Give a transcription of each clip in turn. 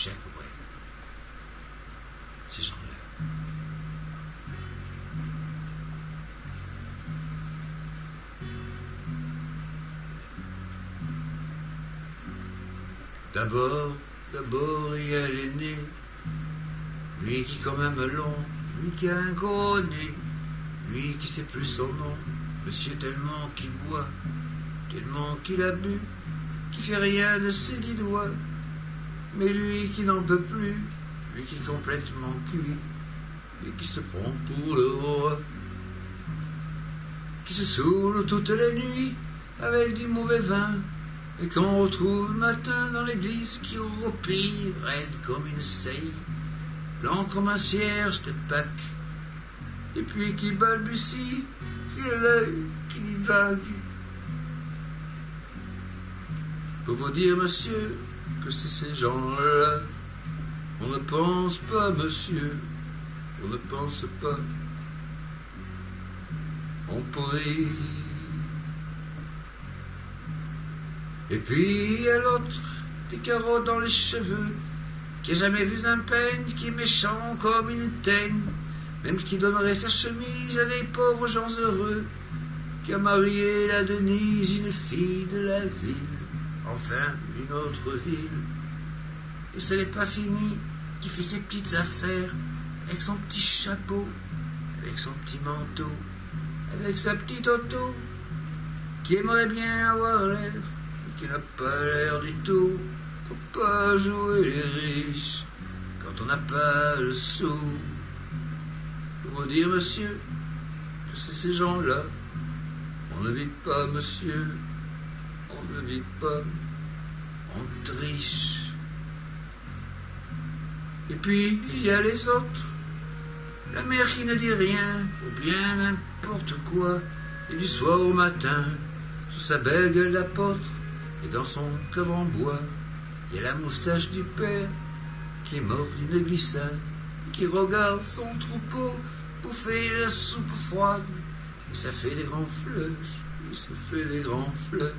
Jacques Brel. Ces gens-là. D'abord, il y a l'aîné, lui qui comme un melon, lui qui a un gros nez, lui qui sait plus son nom, monsieur tellement qu'il boit, tellement qu'il a bu, qui fait rien de ses 10 doigts, mais lui qui n'en peut plus, lui qui est complètement cuit, lui qui se prend pour le roi, qui se saoule toutes les nuits avec du mauvais vin, et qu'on retrouve le matin dans l'église qui roupille, raide comme une saillie, blanc comme un cierge de Pâques, et puis qui balbutie, qui est l'œil, qui divague. Pour vous dire, monsieur, que c'est ces gens-là, on ne pense pas, monsieur, on ne pense pas, on pourrit. Et puis il y a l'autre, des carreaux dans les cheveux, qui a jamais vu un peigne, qui est méchant comme une teigne, même qui donnerait sa chemise à des pauvres gens heureux, qui a marié la Denise, une fille de la ville, enfin une autre ville. Et ce n'est pas fini, qui fait ses petites affaires, avec son petit chapeau, avec son petit manteau, avec sa petite auto, qui aimerait bien avoir l'air, qui n'a pas l'air du tout. Faut pas jouer les riches quand on n'a pas le sou. Faut vous dire, monsieur, que c'est ces gens-là. On ne vit pas, monsieur, on ne vit pas, on triche. Et puis, il y a les autres. La mère qui ne dit rien, ou bien n'importe quoi, et du soir au matin, sous sa belle gueule d'apôtre, et dans son club en bois, il y a la moustache du père qui est mort d'une glissade et qui regarde son troupeau bouffer la soupe froide. Et ça fait des grands flèches, et ça fait des grands flèches.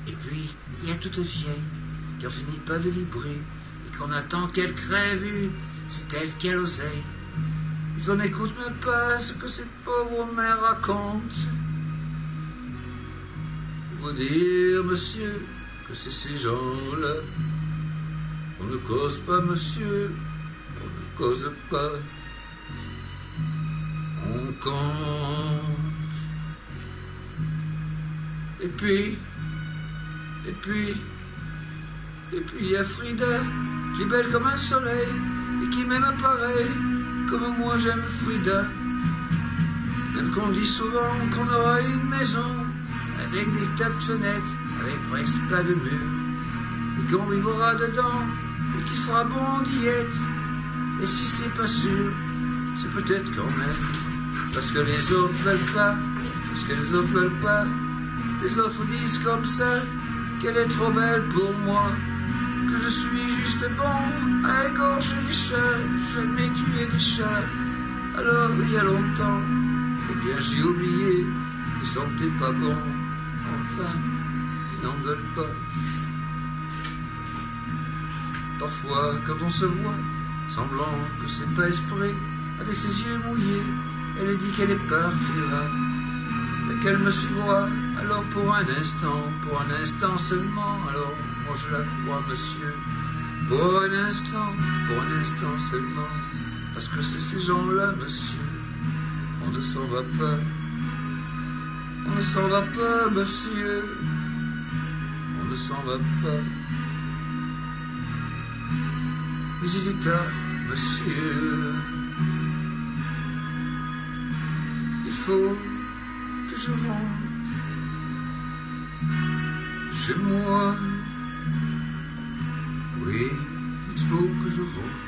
Et puis, il y a toute vieille qui en finit pas de vibrer et qu'on attend qu'elle crève une, c'est elle qui a l'oseille. Et qu'on n'écoute même pas ce que cette pauvre mère raconte. Vous dire, monsieur, que c'est ces gens-là. On ne cause pas, monsieur, on ne cause pas. On compte. Et puis, il y a Frida, qui est belle comme un soleil, et qui m'aime pareil, comme moi j'aime Frida. Même qu'on dit souvent qu'on aura une maison, avec des tas de fenêtres, avec presque pas de mur, et qu'on vivra dedans, et qu'il fera bon d'y être. Et si c'est pas sûr, c'est peut-être quand même, parce que les autres veulent pas, parce que les autres veulent pas. Les autres disent comme ça, qu'elle est trop belle pour moi, que je suis juste bon à égorger les chats, jamais tué des chats. Alors il y a longtemps, eh bien j'ai oublié, ils sentaient pas bon. Enfin, ils n'en veulent pas. Parfois, quand on se voit, semblant que c'est pas esprit, avec ses yeux mouillés, elle dit qu'elle est partira, et qu'elle me suivra, alors pour un instant seulement, alors moi je la crois, monsieur, pour un instant seulement, parce que c'est ces gens-là, monsieur, on ne s'en va pas. On ne s'en va pas, monsieur. On ne s'en va pas. Mais il est tard, monsieur. Il faut que je rentre chez moi. Oui, il faut que je rentre